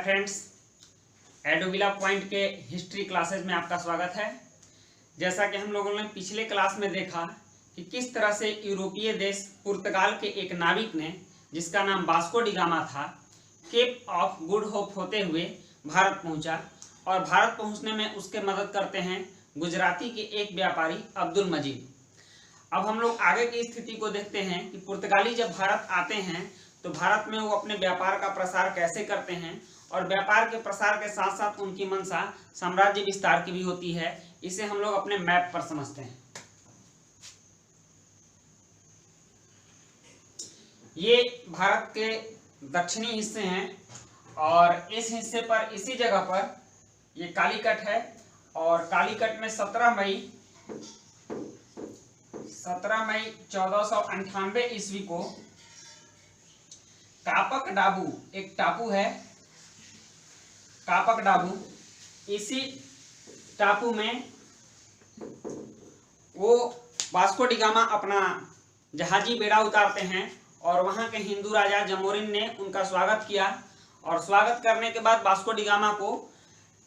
Friends, एडोविला point के history classes में आपका स्वागत है। जैसा कि हम लोगों ने पिछले क्लास में देखा कि किस तरह से यूरोपीय देश पुर्तगाल के एक नाविक ने, जिसका नाम वास्को डी गामा था, केप ऑफ गुड होप होते हुए भारत पहुंचा और भारत पहुंचने में उसके मदद करते हैं गुजराती के एक व्यापारी अब्दुल मजीद। अब हम लोग आगे की स्थिति को देखते हैं कि पुर्तगाली जब भारत आते हैं तो भारत में वो अपने व्यापार का प्रसार कैसे करते हैं, और व्यापार के प्रसार के साथ साथ उनकी मंशा साम्राज्य विस्तार की भी होती है। इसे हम लोग अपने मैप पर समझते हैं। ये भारत के दक्षिणी हिस्से हैं और इस हिस्से पर, इसी जगह पर ये कालीकट है और कालीकट में 17 मई 1498 ईस्वी को कापक डाबू, एक टापू है कापक डाबू, इसी टापू में वो वास्को डी गामा अपना जहाजी बेड़ा उतारते हैं और वहां के हिंदू राजा जमोरिन ने उनका स्वागत किया। और स्वागत करने के बाद वास्को डी गामा को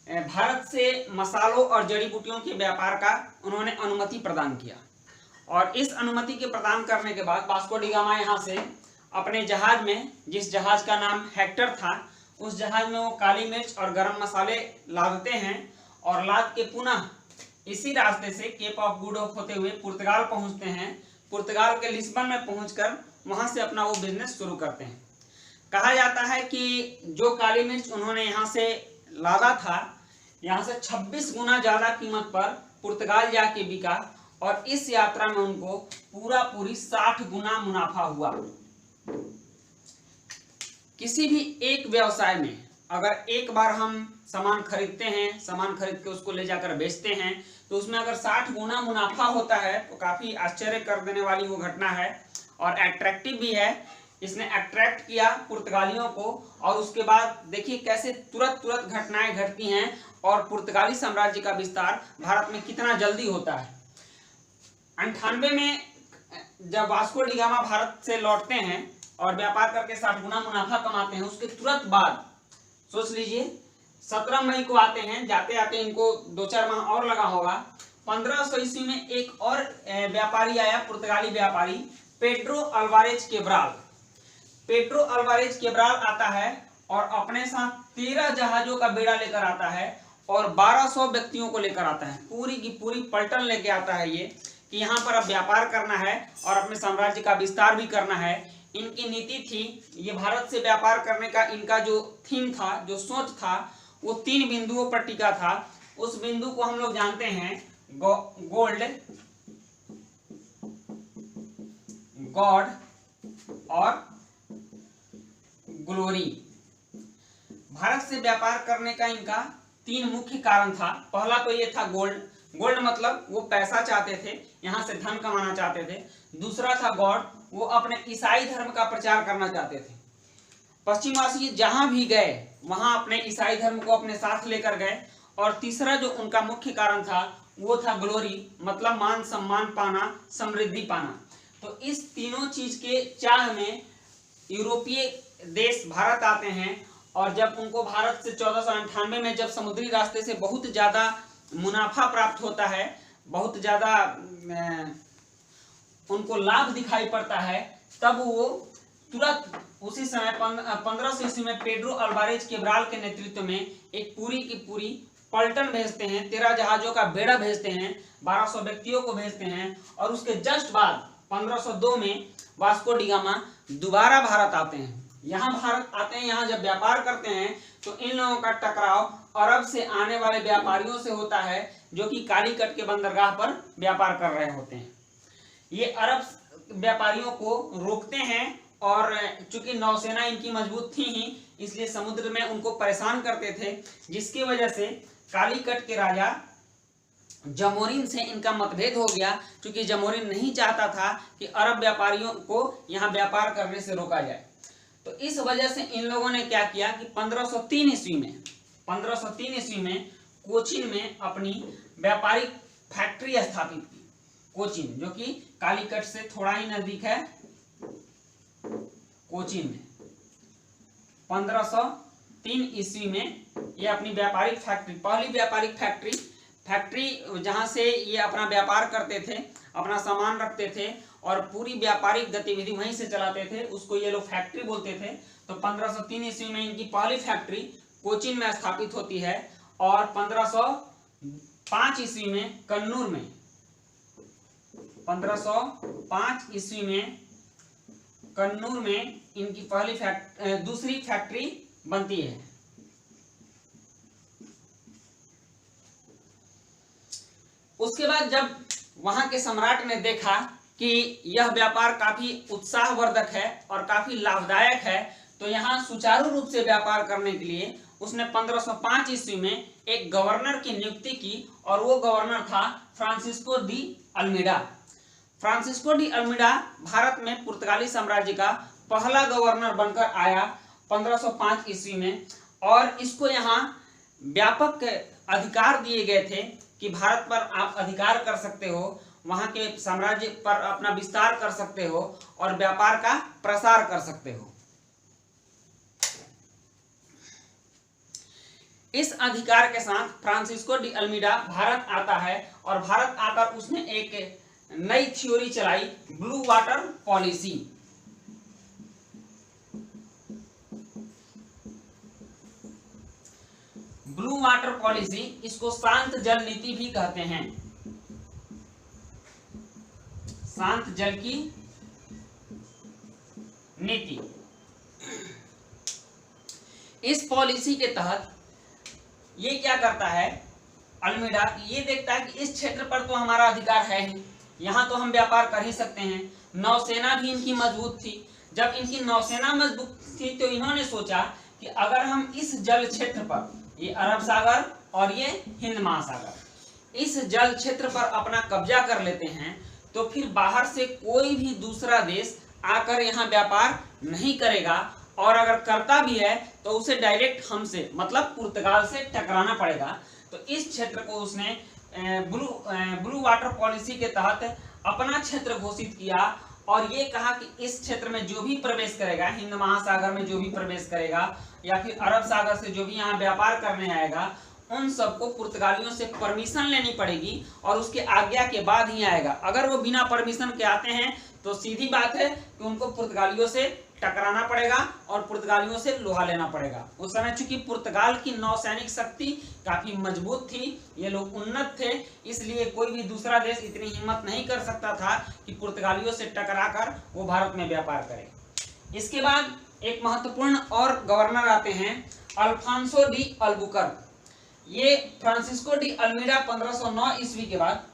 भारत से मसालों और जड़ी बूटियों के व्यापार का उन्होंने अनुमति प्रदान किया। और इस अनुमति के प्रदान करने के बाद वास्को डी गामा यहाँ से अपने जहाज में, जिस जहाज का नाम हेक्टर था, उस जहाज में वो काली मिर्च और गरम मसाले लादते हैं और लाद के पुनः इसी रास्ते से केप ऑफ गुड होप होते हुए पुर्तगाल पहुंचते हैं। पुर्तगाल के लिस्बन में पहुंचकर वहां से अपना वो बिजनेस शुरू करते हैं। कहा जाता है कि जो काली मिर्च उन्होंने यहाँ से लादा था, यहाँ से 26 गुना ज्यादा कीमत पर पुर्तगाल जाके बिका और इस यात्रा में उनको पूरी 60 गुना मुनाफा हुआ। किसी भी एक व्यवसाय में अगर एक बार हम सामान खरीदते हैं, सामान खरीद के उसको ले जाकर बेचते हैं, तो उसमें अगर 60 गुना मुनाफा होता है तो काफी आश्चर्य कर देने वाली वो घटना है और एट्रैक्टिव भी है। इसने अट्रैक्ट किया पुर्तगालियों को और उसके बाद देखिए कैसे तुरंत घटनाएं घटती हैं और पुर्तगाली साम्राज्य का विस्तार भारत में कितना जल्दी होता है। 98 में जब वास्को डी गामा भारत से लौटते हैं और व्यापार करके 60 गुना मुनाफा कमाते हैं, उसके तुरंत बाद सोच लीजिए 17 मई को आते हैं। जाते आते इनको 2-4 माह और लगा होगा। 1500 ईस्वी में एक और व्यापारी आया, पुर्तगाली व्यापारी पेड्रो अल्वारेज केब्राल। पेड्रो अल्वारेज केब्राल आता है और अपने साथ 13 जहाजों का बेड़ा लेकर आता है और 1200 व्यक्तियों को लेकर आता है। पूरी की पूरी पलटन लेके आता है ये कि यहाँ पर अब व्यापार करना है और अपने साम्राज्य का विस्तार भी करना है। इनकी नीति थी, ये भारत से व्यापार करने का इनका जो थीम था, जो सोच था, वो 3 बिंदुओं पर टिका था। उस बिंदु को हम लोग जानते हैं गोल्ड, गॉड और ग्लोरी। भारत से व्यापार करने का इनका 3 मुख्य कारण था। पहला तो ये था गोल्ड। गोल्ड मतलब वो पैसा चाहते थे, यहाँ से धन कमाना चाहते थे। दूसरा था गॉड, वो अपने ईसाई धर्म का प्रचार करना चाहते थे। पश्चिमवासी जहां भी गए वहां अपने ईसाई धर्म को अपने साथ लेकर गए। और तीसरा जो उनका मुख्य कारण था वो था ग्लोरी, मतलब मान सम्मान पाना, समृद्धि पाना। तो इस तीनों चीज के चाह में यूरोपीय देश भारत आते हैं और जब उनको भारत से 1498 में जब समुद्री रास्ते से बहुत ज्यादा मुनाफा प्राप्त होता है, बहुत ज्यादा उनको लाभ दिखाई पड़ता है, तब वो तुरंत उसी समय 1500 ईस्वी में पेड्रो अल्वारेज केब्राल के नेतृत्व में एक पूरी की पूरी पलटन भेजते हैं, 13 जहाजों का बेड़ा भेजते हैं, 1200 व्यक्तियों को भेजते हैं। और उसके जस्ट बाद 1502 में वास्को डी गामा दोबारा भारत आते हैं। यहाँ भारत आते हैं, यहाँ जब व्यापार करते हैं तो इन लोगों का टकराव अरब से आने वाले व्यापारियों से होता है, जो कि कालीकट के बंदरगाह पर व्यापार कर रहे होते हैं। ये अरब व्यापारियों को रोकते हैं और चूंकि नौसेना इनकी मजबूत थी ही, इसलिए समुद्र में उनको परेशान करते थे, जिसकी वजह से कालीकट के राजा जमोरिन से इनका मतभेद हो गया, क्योंकि जमोरिन नहीं चाहता था कि अरब व्यापारियों को यहाँ व्यापार करने से रोका जाए। तो इस वजह से इन लोगों ने क्या किया कि 1503 ईस्वी में कोचीन में अपनी व्यापारिक फैक्ट्री स्थापित की। कोचीन जो कि कालीकट से थोड़ा ही नजदीक है, कोचीन में 1503 1503 ईस्वी में ये अपनी व्यापारिक फैक्ट्री, पहली व्यापारिक फैक्ट्री जहां से ये अपना व्यापार करते थे, अपना सामान रखते थे और पूरी व्यापारिक गतिविधि वहीं से चलाते थे, उसको ये लोग फैक्ट्री बोलते थे। तो 1503 ईस्वी में इनकी पहली फैक्ट्री कोचीन में स्थापित होती है और 1505 ईस्वी में कन्नूर में, 1505 ईस्वी में कन्नूर में इनकी दूसरी फैक्ट्री बनती है। उसके बाद जब वहां के सम्राट ने देखा कि यह व्यापार काफी उत्साहवर्धक है और काफी लाभदायक है, तो यहाँ सुचारू रूप से व्यापार करने के लिए उसने 1505 ईस्वी में एक गवर्नर की नियुक्ति की और वो गवर्नर था Francisco de Almeida. Francisco de Almeida Bharat में पुर्तगाली साम्राज्य का पहला गवर्नर बनकर आया 1505 ईस्वी में और इसको यहाँ व्यापक अधिकार दिए गए थे कि भारत पर आप अधिकार कर सकते हो, वहां के साम्राज्य पर अपना विस्तार कर सकते हो और व्यापार का प्रसार कर सकते हो। इस अधिकार के साथ फ्रांसिस्को डी अल्मीडा भारत आता है और भारत आकर उसने एक नई थ्योरी चलाई, blue water policy. Blue water policy, इसको शांत जल नीति भी कहते हैं, शांत जल की नीति। इस पॉलिसी के तहत ये क्या करता है, अल्मीडा ये देखता है कि इस क्षेत्र पर तो हमारा अधिकार है ही, यहाँ तो हम व्यापार कर ही सकते हैं। नौसेना भी इनकी मजबूत थी। जब इनकी नौसेना मजबूत थी तो इन्होंने सोचा कि अगर हम इस जल क्षेत्र पर, ये अरब सागर और ये हिंद महासागर, इस जल क्षेत्र पर अपना कब्जा कर लेते हैं तो फिर बाहर से कोई भी दूसरा देश आकर यहाँ व्यापार नहीं करेगा और अगर करता भी है तो उसे डायरेक्ट हमसे, मतलब पुर्तगाल से टकराना पड़ेगा। तो इस क्षेत्र को उसने ब्लू वाटर पॉलिसी के तहत अपना क्षेत्र घोषित किया और ये कहा कि इस क्षेत्र में जो भी प्रवेश करेगा, हिंद महासागर में जो भी प्रवेश करेगा या फिर अरब सागर से जो भी यहाँ व्यापार करने आएगा, उन सबको पुर्तगालियों से परमिशन लेनी पड़ेगी और उसके आज्ञा के बाद ही आएगा। अगर वो बिना परमिशन के आते हैं तो सीधी बात है कि उनको पुर्तगालियों से टकराना पड़ेगा और पुर्तगालियों से लोहा लेना पड़ेगा। उस समय चूंकि पुर्तगाल की नौसैनिक शक्ति काफी मजबूत थी, ये लोग उन्नत थे, इसलिए कोई भी दूसरा देश इतनी हिम्मत नहीं कर सकता था कि पुर्तगालियों से टकराकर वो भारत में व्यापार करे। इसके बाद एक महत्वपूर्ण और गवर्नर आते हैं, अल्फांसो डी अल्बुकर्क। ये फ्रांसिस्को डी अल्मीडा 1509 ईस्वी के बाद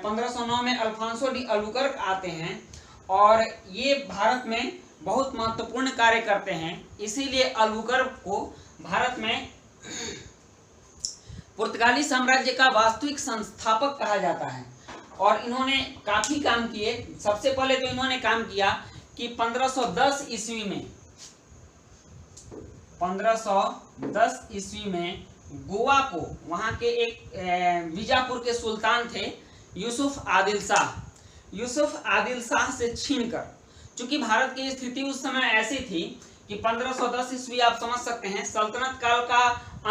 1509 में अल्फांसो डी अल्बुकर्क आते हैं और ये भारत में बहुत महत्वपूर्ण कार्य करते हैं। इसीलिए अल्बुकर्क को भारत में पुर्तगाली साम्राज्य का वास्तविक संस्थापक कहा जाता है और इन्होंने काफी काम किए। सबसे पहले तो इन्होंने काम किया कि 1510 ईस्वी में 1510 ईस्वी में गोवा को, वहां के एक बीजापुर के सुल्तान थे यूसुफ आदिल शाह से छीनकर, चूंकि भारत की स्थिति उस समय ऐसी थी कि 1510 ईस्वी आप समझ सकते हैं सल्तनत काल का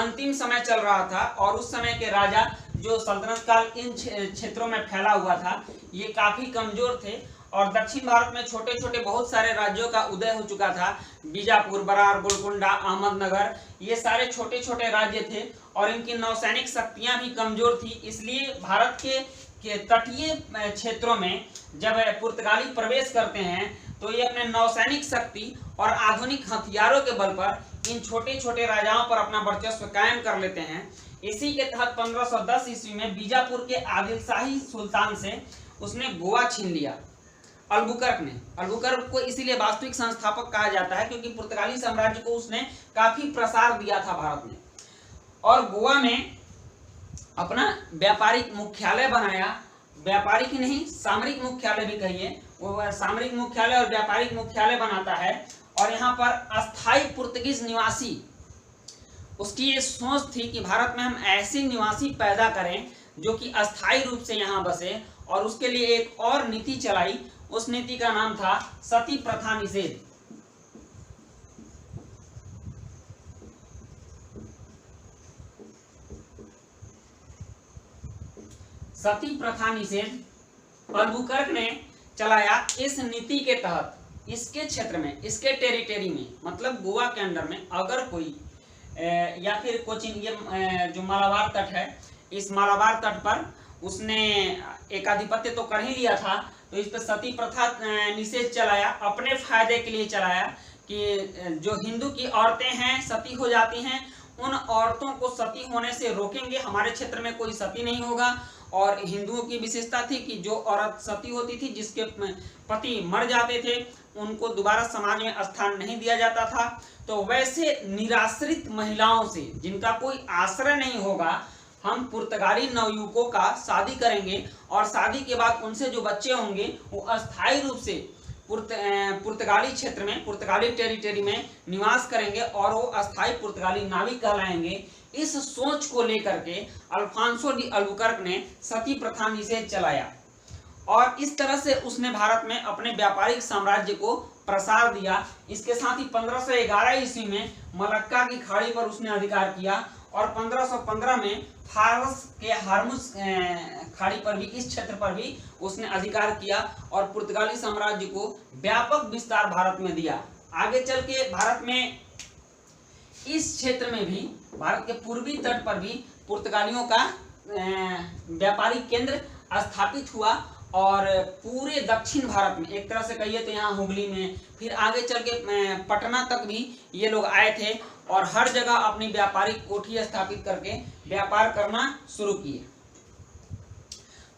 अंतिम समय चल रहा था और उस समय के राजा जो सल्तनत काल इन क्षेत्रों में फैला हुआ था ये काफी कमजोर थे और दक्षिण भारत में छोटे छोटे बहुत सारे राज्यों का उदय हो चुका था। बीजापुर, बरार, गोलकुंडा, अहमदनगर, ये सारे छोटे छोटे राज्य थे और इनकी नौसैनिक शक्तियां भी कमजोर थी। इसलिए भारत के तटीय क्षेत्रों में जब पुर्तगाली प्रवेश करते हैं तो ये अपने नौसैनिक शक्ति और आधुनिक हथियारों के बल पर इन छोटे छोटे राजाओं पर अपना वर्चस्व कायम कर लेते हैं। इसी के तहत 1510 ईस्वी में बीजापुर के आदिल शाही सुल्तान से उसने गोवा छीन लिया। अल्बुकर्क को इसीलिए वास्तविक संस्थापक कहा जाता है क्योंकि पुर्तगाली साम्राज्य को उसने काफी प्रसार दिया था भारत में और गोवा में अपना व्यापारिक मुख्यालय बनाया। व्यापारिक ही नहीं, सामरिक मुख्यालय भी कहिए, वो सामरिक मुख्यालय और व्यापारिक मुख्यालय बनाता है और यहाँ पर अस्थायी पुर्तगीज निवासी, उसकी ये सोच थी कि भारत में हम ऐसे निवासी पैदा करें जो कि अस्थायी रूप से यहाँ बसे और उसके लिए एक और नीति चलाई। उस नीति का नाम था सती प्रथा निषेध। सती प्रथा निषेध अल्बुकर्क ने चलाया। इस नीति के तहत इसके क्षेत्र में, इसके टेरिटरी में, मतलब गोवा के अंडर में अगर कोई या फिर कोचिन, ये जो मालाबार तट है, इस मालाबार तट पर उसने एकाधिपत्य तो कर ही लिया था, तो इस पर सती प्रथा निषेध चलाया, अपने फायदे के लिए चलाया कि जो हिंदू की औरतें हैं सती हो जाती हैं, उन औरतों को सती होने से रोकेंगे, हमारे क्षेत्र में कोई सती नहीं होगा। और हिंदुओं की विशेषता थी कि जो औरत सती होती थी, जिसके पति मर जाते थे, उनको दोबारा समाज में स्थान नहीं दिया जाता था। तो वैसे निराश्रित महिलाओं से, जिनका कोई आश्रय नहीं होगा, हम पुर्तगाली नवयुवकों का शादी करेंगे और शादी के बाद उनसे जो बच्चे होंगे वो अस्थायी रूप से पुर्तगाली क्षेत्र में, पुर्तगाली टेरिटरी में निवास करेंगे और वो अस्थायी पुर्तगाली नाविक कहलाएंगे। इस सोच को लेकर के अल्फांसो डी अल्बुकर्क ने सती प्रथा निषेध चलाया और इस तरह से उसने भारत में अपने व्यापारिक साम्राज्य को प्रसार दिया। इसके साथ ही 1511 ईस्वी में मलक्का की खाड़ी पर उसने अधिकार किया और 1515 में फारस के हार्मुज खाड़ी पर भी, इस क्षेत्र पर भी उसने अधिकार किया और पुर्तगाली साम्राज्य को व्यापक विस्तार भारत में दिया। आगे चल के भारत में इस क्षेत्र में भी, भारत के पूर्वी तट पर भी पुर्तगालियों का व्यापारिक केंद्र स्थापित हुआ और पूरे दक्षिण भारत में, एक तरह से कहिए तो यहाँ हुगली में, फिर आगे चल के पटना तक भी ये लोग आए थे और हर जगह अपनी व्यापारिक कोठी स्थापित करके व्यापार करना शुरू किए।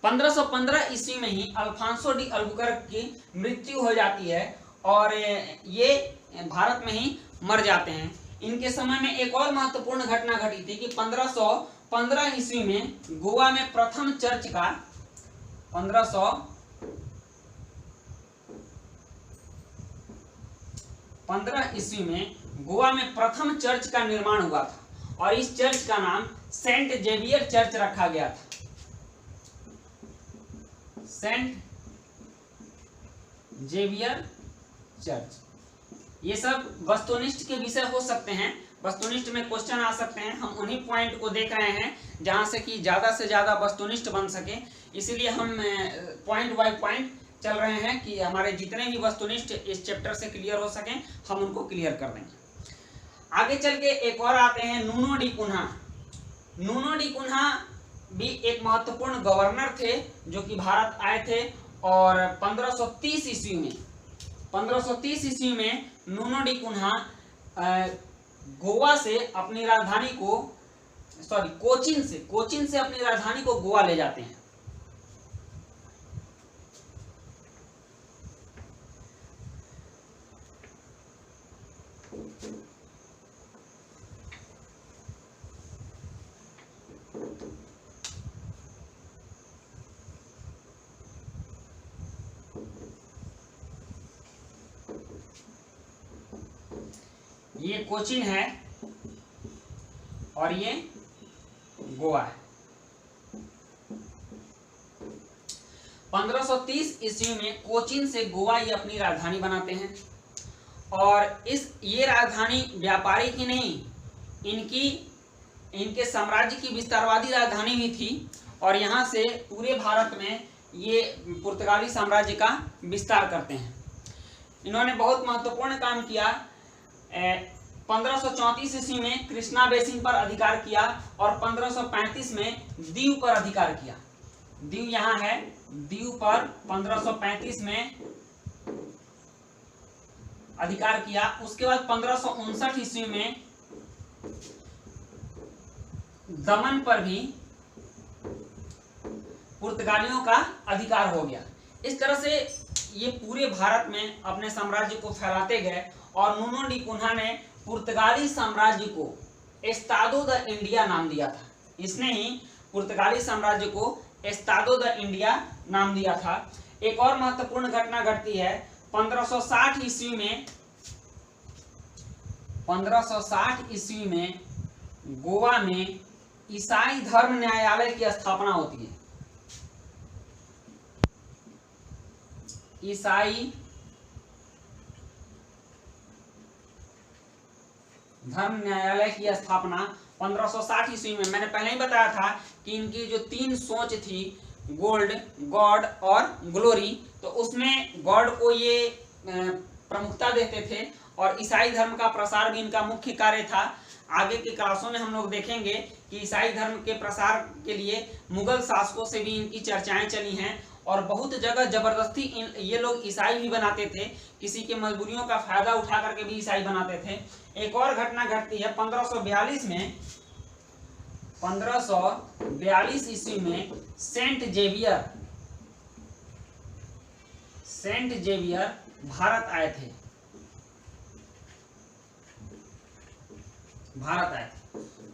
1515 ईस्वी में ही अल्फांसो डी अल्बुकर्क की मृत्यु हो जाती है और ये भारत में ही मर जाते हैं। इनके समय में एक और महत्वपूर्ण घटना घटी थी कि 1515 ईस्वी में गोवा में प्रथम चर्च का 1515 ईस्वी में गोवा में प्रथम चर्च का निर्माण हुआ था और इस चर्च का नाम सेंट जेवियर चर्च रखा गया था। Saint Xavier church. ये सब वस्तुनिष्ठ के विषय हो सकते हैं, वस्तुनिष्ठ में क्वेश्चन आ सकते हैं। हम उन्हीं पॉइंट को देख रहे हैं जहां से कि ज्यादा से ज्यादा वस्तुनिष्ठ बन सके, इसीलिए हम पॉइंट बाय पॉइंट चल रहे हैं कि हमारे जितने भी वस्तुनिष्ठ इस चैप्टर से क्लियर हो सकें, हम उनको क्लियर कर देंगे। आगे चल के एक और आते हैं Nuno da Cunha. Nuno da Cunha भी एक महत्वपूर्ण गवर्नर थे जो कि भारत आए थे और 1530 ईस्वी में नूनो डी कुन्हा गोवा से अपनी राजधानी को, कोचिन से अपनी राजधानी को गोवा ले जाते हैं। ये कोचिन है और ये गोवा है। 1530 ईस्वी में कोचिन से गोवा ये अपनी राजधानी बनाते हैं और ये राजधानी व्यापारिक ही नहीं, इनके साम्राज्य की विस्तारवादी राजधानी भी थी और यहाँ से पूरे भारत में ये पुर्तगाली साम्राज्य का विस्तार करते हैं। इन्होंने बहुत महत्वपूर्ण काम किया। 1534 ईस्वी में कृष्णा बेसिन पर अधिकार किया और 1535 में दीव पर अधिकार किया। दीव यहाँ है, दीव पर 1535 में अधिकार किया। उसके बाद 1559 ईस्वी में दमन पर भी पुर्तगालियों का अधिकार हो गया। इस तरह से ये पूरे भारत में अपने साम्राज्य को फैलाते गए और नूनो डी कुन्हा ने पुर्तगाली साम्राज्य को एस्तादो द इंडिया नाम दिया था। इसने ही पुर्तगाली साम्राज्य को एस्तादो द इंडिया नाम दिया था। एक और महत्वपूर्ण घटना घटती है 1560 ईस्वी में गोवा में ईसाई धर्म न्यायालय की स्थापना होती है। ईसाई धर्म न्यायालय की स्थापना 1560 ईस्वी में। मैंने पहले ही बताया था कि इनकी जो तीन सोच थी गोल्ड, गॉड और ग्लोरी। तो उसमें गॉड को ये प्रमुखता देते थे और ईसाई धर्म का प्रसार भी इनका मुख्य कार्य था। आगे की क्लासों में हम लोग देखेंगे कि ईसाई धर्म के प्रसार के लिए मुगल शासकों से भी इनकी चर्चाएं चली हैं और बहुत जगह जबरदस्ती ये लोग ईसाई भी बनाते थे, किसी के मजबूरियों का फायदा उठा करके भी ईसाई बनाते थे। एक और घटना घटती है 1542 में। 1542 ईस्वी में सेंट जेवियर भारत आए थे।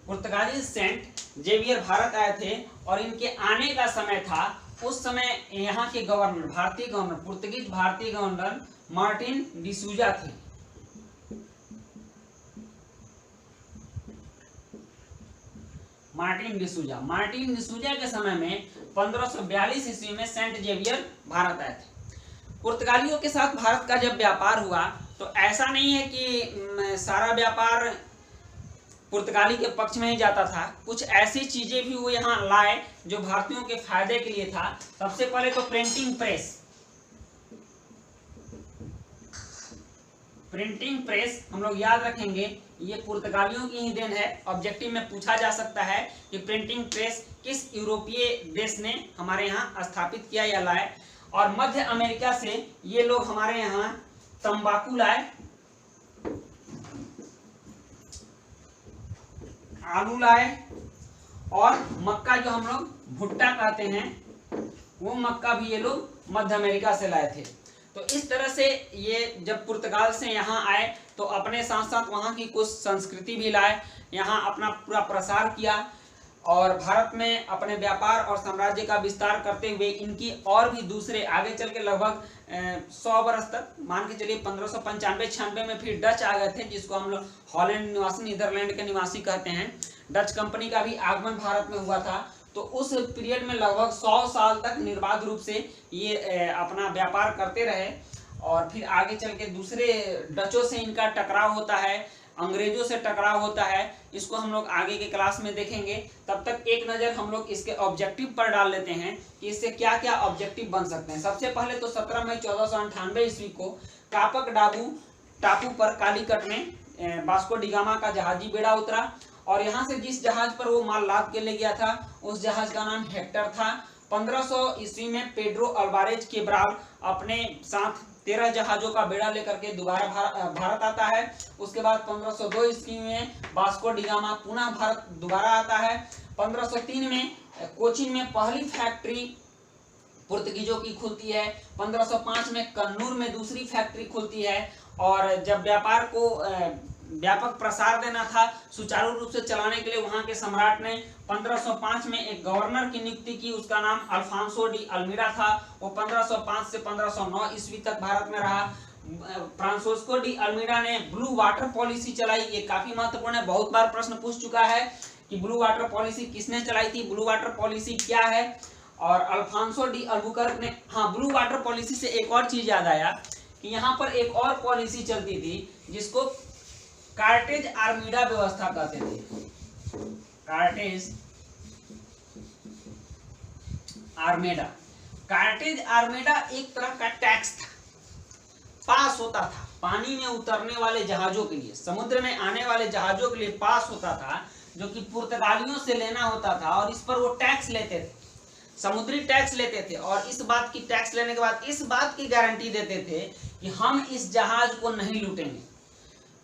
पुर्तगाली सेंट जेवियर भारत आए थे और इनके आने का समय था, उस समय यहाँ के गवर्नर, पुर्तगीज भारतीय गवर्नर मार्टिन डिसूजा थे। मार्टिन डिसूजा के समय में 1542 ईस्वी में सेंट जेवियर भारत आए थे। पुर्तगालियों के साथ भारत का जब व्यापार हुआ तो ऐसा नहीं है कि सारा व्यापार पुर्तगाली के पक्ष में ही जाता था, कुछ ऐसी चीजें भी वो यहाँ लाए जो भारतीयों के फायदे के लिए था। सबसे पहले तो प्रिंटिंग प्रेस हम लोग याद रखेंगे, ये पुर्तगालियों की ही देन है। ऑब्जेक्टिव में पूछा जा सकता है कि प्रिंटिंग प्रेस किस यूरोपीय देश ने हमारे यहाँ स्थापित किया या लाए। और मध्य अमेरिका से ये लोग हमारे यहाँ तंबाकू लाए, आलू लाए और मक्का, जो हम लोग भुट्टा कहते हैं, वो मक्का भी ये लोग मध्य अमेरिका से लाए थे। तो इस तरह से ये जब पुर्तगाल से यहाँ आए तो अपने साथ साथ वहाँ की कुछ संस्कृति भी लाए, यहाँ अपना पूरा प्रसार किया और भारत में अपने व्यापार और साम्राज्य का विस्तार करते हुए इनकी और भी दूसरे आगे चल के लगभग 100 वर्ष तक, मान के चलिए 1595-96 में फिर डच आ गए थे, जिसको हम लोग हॉलैंड निवासी, नीदरलैंड के निवासी कहते हैं। डच कंपनी का भी आगमन भारत में हुआ था। तो उस पीरियड में लगभग 100 साल तक निर्बाध रूप से ये अपना व्यापार करते रहे और फिर आगे चल के दूसरे डचों से इनका टकराव होता है, अंग्रेजों से टकराव होता है। इसको हम लोग आगे के क्लास में देखेंगे। तब तक एक नज़र हम लोग इसके ऑब्जेक्टिव पर डाल लेते हैं कि इससे क्या क्या ऑब्जेक्टिव बन सकते हैं। सबसे पहले तो 17 मई 1498 ईस्वी को कापक टापू पर कालीकट में वास्को डी गामा का जहाजी बेड़ा उतरा और यहाँ से जिस जहाज पर वो माल लाद के ले गया था उस जहाज का नाम हेक्टर था। 1500 ईस्वी में पेड्रो अल्वारेज केब्राल अपने साथ 13 जहाजों का बेड़ा लेकर के दोबारा भारत आता है। उसके बाद 1502 ईस्वी में वास्को डी गामा पुनः भारत दोबारा आता है। 1503 में कोचीन में पहली फैक्ट्री पुर्तगीजों की खुलती है। 1505 में कन्नूर में दूसरी फैक्ट्री खुलती है और जब व्यापार को व्यापक प्रसार देना था, सुचारू रूप से चलाने के लिए वहां के सम्राट ने 1505 में एक गवर्नर की नियुक्ति की, उसका नाम अल्फांसो डी अल्मीड़ा था। वो 1505 से 1509 ईस्वी तक भारत में रहा। फ्रांसिस्को डी अल्मीड़ा ने ब्लू वाटर पॉलिसी चलाई। ये काफी महत्वपूर्ण है, बहुत बार प्रश्न पूछ चुका है कि ब्लू वाटर पॉलिसी किसने चलाई थी, ब्लू वाटर पॉलिसी क्या है। और अल्फांसो डी अल्बुकर्क ने, हाँ, ब्लू वाटर पॉलिसी से एक और चीज याद आया कि यहाँ पर एक और पॉलिसी चलती थी जिसको कार्टेज आर्मीडा व्यवस्था कहते थे। कार्टेज आर्मेडा एक तरह का टैक्स था, पास होता था पानी में उतरने वाले जहाजों के लिए, समुद्र में आने वाले जहाजों के लिए पास होता था, जो कि पुर्तगालियों से लेना होता था और इस पर वो टैक्स लेते थे, समुद्री टैक्स लेते थे। और इस बात की टैक्स लेने के बाद इस बात की गारंटी देते थे कि हम इस जहाज को नहीं लूटेंगे।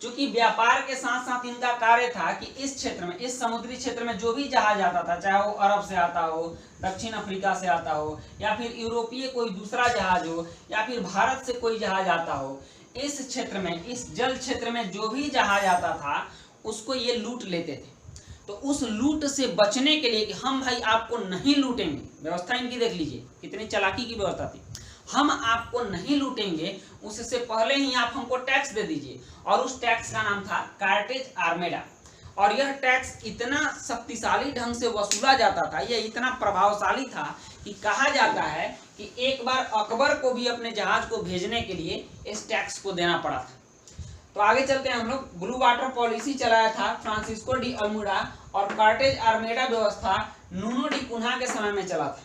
चूंकि व्यापार के साथ साथ इनका कार्य था कि इस क्षेत्र में, इस समुद्री क्षेत्र में जो भी जहाज आता था, चाहे वो अरब से आता हो, दक्षिण अफ्रीका से आता हो, या फिर यूरोपीय कोई दूसरा जहाज हो, या फिर भारत से कोई जहाज आता हो, इस क्षेत्र में, इस जल क्षेत्र में जो भी जहाज आता था उसको ये लूट लेते थे। तो उस लूट से बचने के लिए कि हम भाई आपको नहीं लूटेंगे, व्यवस्था इनकी देख लीजिए कितनी चालाकी की व्यवस्था थी, हम आपको नहीं लूटेंगे, उससे पहले ही आप हमको टैक्स दे दीजिए। और उस टैक्स का नाम था कार्टेज आर्मेडा। और यह टैक्स इतना शक्तिशाली ढंग से वसूला जाता था, यह इतना प्रभावशाली था कि कहा जाता है कि एक बार अकबर को भी अपने जहाज को भेजने के लिए इस टैक्स को देना पड़ा था। तो आगे चलते हैं हम लोग। ब्लू वाटर पॉलिसी चलाया था फ्रांसिस्को डी अल्मीड़ा और कार्टेज आर्मेडा व्यवस्था नूनो डी कुन्हा के समय में चला था।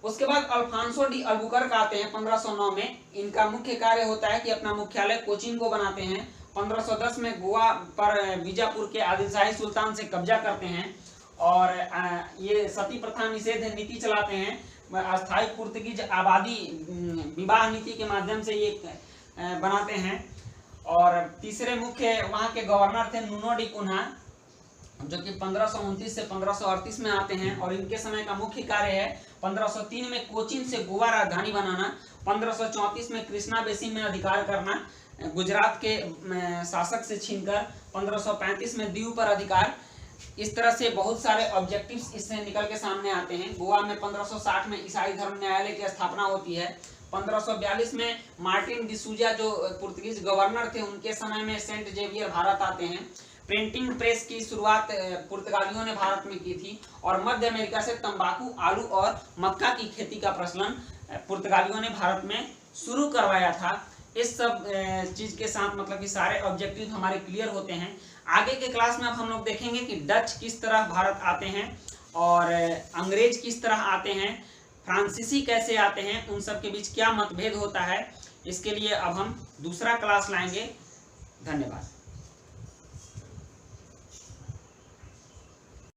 उसके बाद अल्फांसो डी अल्बुकर्क आते हैं 1509 में। इनका मुख्य कार्य होता है कि अपना मुख्यालय कोचीन को बनाते हैं। 1510 में गोवा पर बीजापुर के आदिलशाही सुल्तान से कब्जा करते हैं और ये सती प्रथा निषेध नीति चलाते हैं। अस्थायी पुर्तगीज आबादी विवाह नीति के माध्यम से ये बनाते हैं। और तीसरे मुख्य वहाँ के गवर्नर थे नुनो डी कुन्हा, जो कि 1529 से 1538 में आते हैं और इनके समय का मुख्य कार्य है 1503 में कोचीन से गोवा राजधानी बनाना, 1534 में कृष्णा बेसिन में अधिकार करना, गुजरात के शासक से छीनकर 1535 में दीव पर अधिकार। इस तरह से बहुत सारे ऑब्जेक्टिव्स इससे निकल के सामने आते हैं। गोवा में 1560 में ईसाई धर्म न्यायालय की स्थापना होती है। 1542 में मार्टिन डिसूजा जो पुर्तगीज गवर्नर थे उनके समय में सेंट जेवियर भारत आते हैं। प्रिंटिंग प्रेस की शुरुआत पुर्तगालियों ने भारत में की थी और मध्य अमेरिका से तंबाकू, आलू और मक्का की खेती का प्रचलन पुर्तगालियों ने भारत में शुरू करवाया था। इस सब चीज के साथ मतलब कि सारे ऑब्जेक्टिव हमारे क्लियर होते हैं। आगे के क्लास में अब हम लोग देखेंगे कि डच किस तरह भारत आते हैं और अंग्रेज किस तरह आते हैं, फ्रांसीसी कैसे आते हैं, उन सब के बीच क्या मतभेद होता है। इसके लिए अब हम दूसरा क्लास लाएंगे। धन्यवाद।